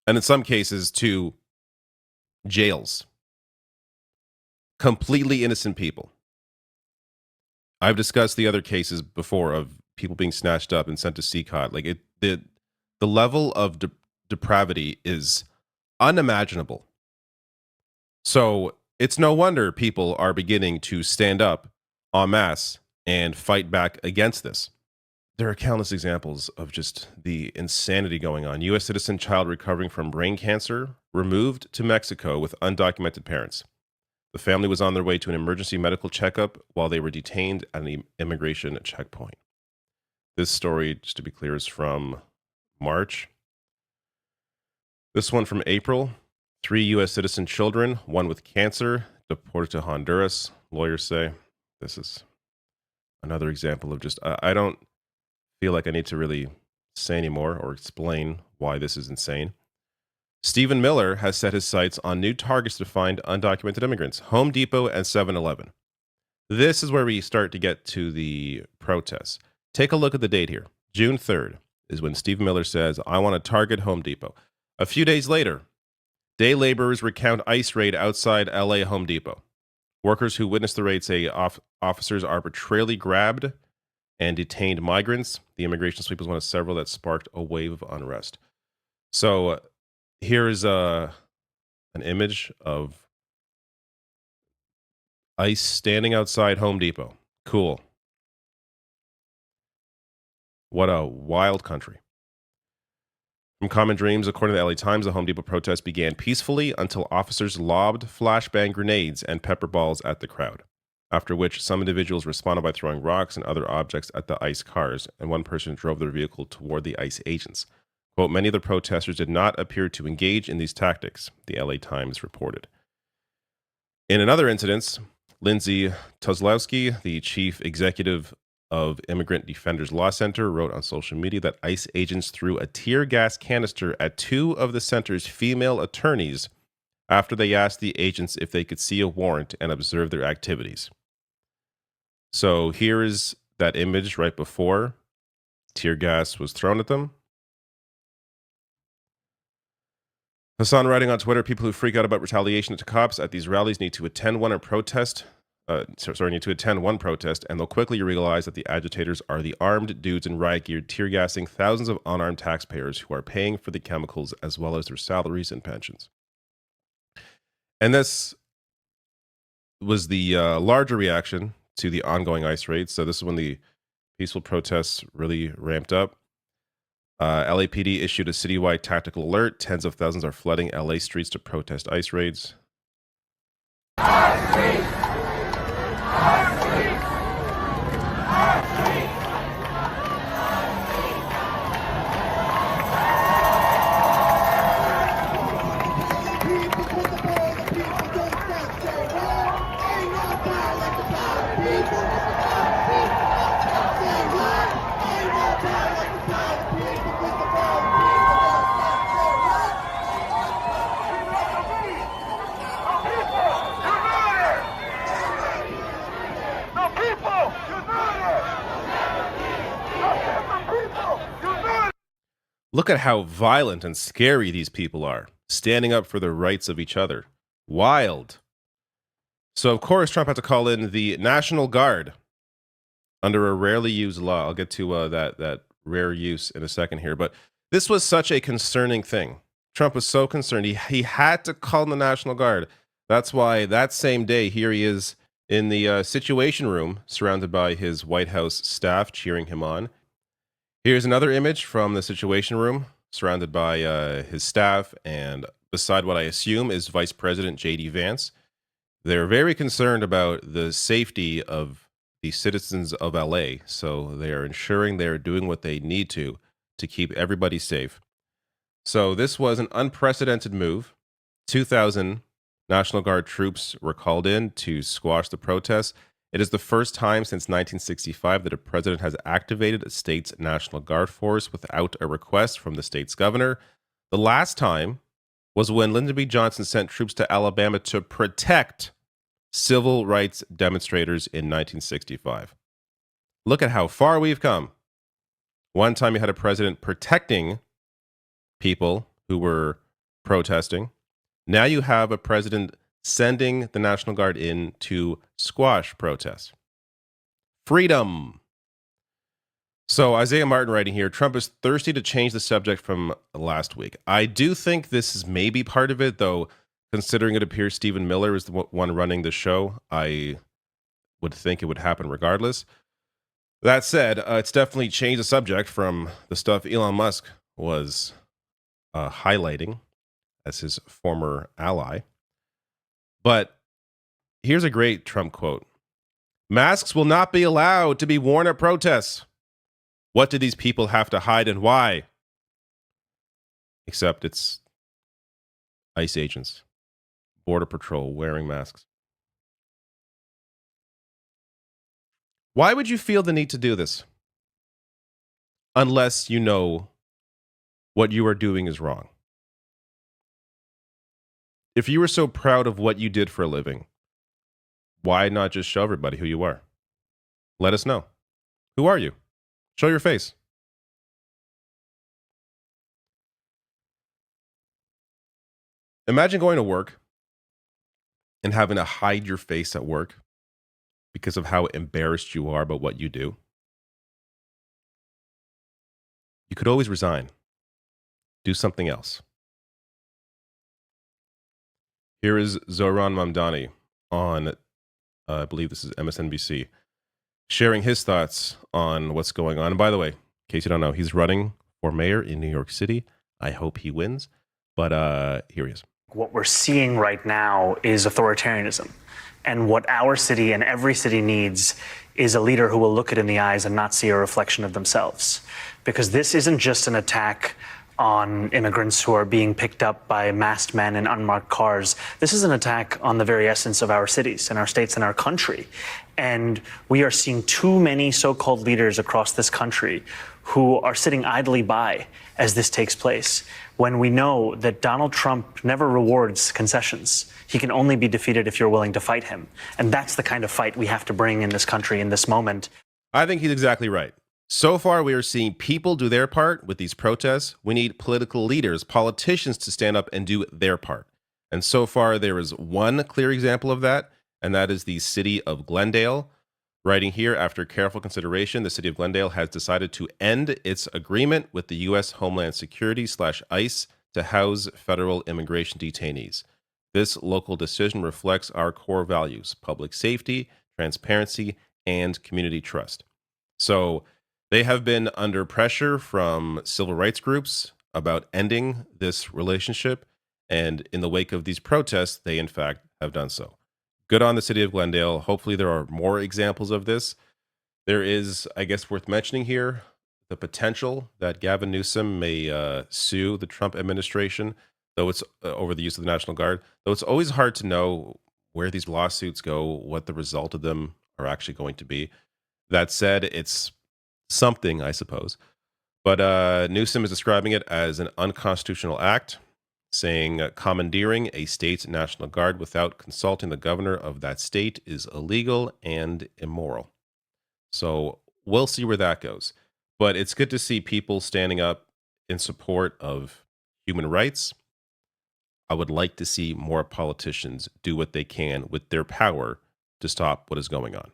and in some cases to jails. Completely innocent people. I've discussed the other cases before of people being snatched up and sent to CCOT. Like the level of depravity is unimaginable. So it's no wonder people are beginning to stand up en masse and fight back against this. There are countless examples of just the insanity going on. U.S. citizen child recovering from brain cancer removed to Mexico with undocumented parents. The family was on their way to an emergency medical checkup while they were detained at an immigration checkpoint. This story, just to be clear, is from March. This one from April. 3 U.S. citizen children, one with cancer, deported to Honduras. Lawyers say this is another example of just, I don't feel like I need to really say anymore or explain why this is insane. Stephen Miller has set his sights on new targets to find undocumented immigrants, Home Depot and 7-Eleven. This is where we start to get to the protests. Take a look at the date here. June 3rd is when Stephen Miller says, I want to target Home Depot. A few days later, day laborers recount ICE raid outside LA Home Depot. Workers who witnessed the raid say officers arbitrarily grabbed and detained migrants. The immigration sweep was one of several that sparked a wave of unrest. So here is an image of ICE standing outside Home Depot. Cool. What a wild country. From Common Dreams, according to the LA Times, the Home Depot protest began peacefully until officers lobbed flashbang grenades and pepper balls at the crowd, after which some individuals responded by throwing rocks and other objects at the ICE cars, and one person drove their vehicle toward the ICE agents. Quote, many of the protesters did not appear to engage in these tactics, the LA Times reported. In another incident, Lindsay Tozlowski, the chief executive of Immigrant Defenders Law Center, wrote on social media that ICE agents threw a tear gas canister at 2 of the center's female attorneys after they asked the agents if they could see a warrant and observe their activities. So here is that image right before tear gas was thrown at them. Hassan writing on Twitter, people who freak out about retaliation to cops at these rallies need to attend one protest, and they'll quickly realize that the agitators are the armed dudes in riot gear tear gassing thousands of unarmed taxpayers who are paying for the chemicals as well as their salaries and pensions. And this was the larger reaction to the ongoing ICE raids. So this is when the peaceful protests really ramped up. LAPD issued a citywide tactical alert. Tens of thousands are flooding LA streets to protest ICE raids. Look at how violent and scary these people are, standing up for the rights of each other. Wild. So, of course, Trump had to call in the National Guard under a rarely used law. I'll get to that rare use in a second here. But this was such a concerning thing. Trump was so concerned. He had to call in the National Guard. That's why that same day, here he is in the Situation Room, surrounded by his White House staff cheering him on. Here's another image from the Situation Room, surrounded by his staff, and beside what I assume is Vice President J.D. Vance. They're very concerned about the safety of the citizens of LA, so they are ensuring they're doing what they need to keep everybody safe. So this was an unprecedented move. 2,000 National Guard troops were called in to squash the protests. It is the first time since 1965 that a president has activated a state's National Guard force without a request from the state's governor. The last time was when Lyndon B. Johnson sent troops to Alabama to protect civil rights demonstrators in 1965. Look at how far we've come. One time you had a president protecting people who were protesting. Now you have a president sending the National Guard in to squash protests. Freedom. So Isaiah Martin writing here, Trump is thirsty to change the subject from last week. I do think this is maybe part of it, though, considering it appears Stephen Miller is the one running the show. I would think it would happen regardless. That said, it's definitely changed the subject from the stuff Elon Musk was highlighting as his former ally. But here's a great Trump quote. Masks will not be allowed to be worn at protests. What do these people have to hide and why? Except it's ICE agents, Border Patrol wearing masks. Why would you feel the need to do this? Unless you know what you are doing is wrong. If you were so proud of what you did for a living, why not just show everybody who you are? Let us know. Who are you? Show your face. Imagine going to work and having to hide your face at work because of how embarrassed you are about what you do. You could always resign. Do something else. Here is Zohran Mamdani on, I believe this is MSNBC, sharing his thoughts on what's going on. And by the way, in case you don't know, he's running for mayor in New York City. I hope he wins. But here he is. What we're seeing right now is authoritarianism. And what our city and every city needs is a leader who will look it in the eyes and not see a reflection of themselves. Because this isn't just an attack on immigrants who are being picked up by masked men in unmarked cars. This is an attack on the very essence of our cities and our states and our country. And we are seeing too many so-called leaders across this country who are sitting idly by as this takes place, when we know that Donald Trump never rewards concessions. He can only be defeated if you're willing to fight him. And that's the kind of fight we have to bring in this country in this moment. I think he's exactly right. So far, we are seeing people do their part with these protests. We need political leaders, politicians to stand up and do their part. And so far, there is one clear example of that, and that is the city of Glendale. Writing here, after careful consideration, the city of Glendale has decided to end its agreement with the U.S. Homeland Security / ICE to house federal immigration detainees. This local decision reflects our core values: public safety, transparency, and community trust. So they have been under pressure from civil rights groups about ending this relationship. And in the wake of these protests, they in fact have done so. Good on the city of Glendale. Hopefully there are more examples of this. There is, I guess, worth mentioning here, the potential that Gavin Newsom may sue the Trump administration, though it's over the use of the National Guard. Though it's always hard to know where these lawsuits go, what the result of them are actually going to be. That said, it's something, I suppose. But Newsom is describing it as an unconstitutional act, saying commandeering a state's National Guard without consulting the governor of that state is illegal and immoral. So we'll see where that goes. But it's good to see people standing up in support of human rights. I would like to see more politicians do what they can with their power to stop what is going on.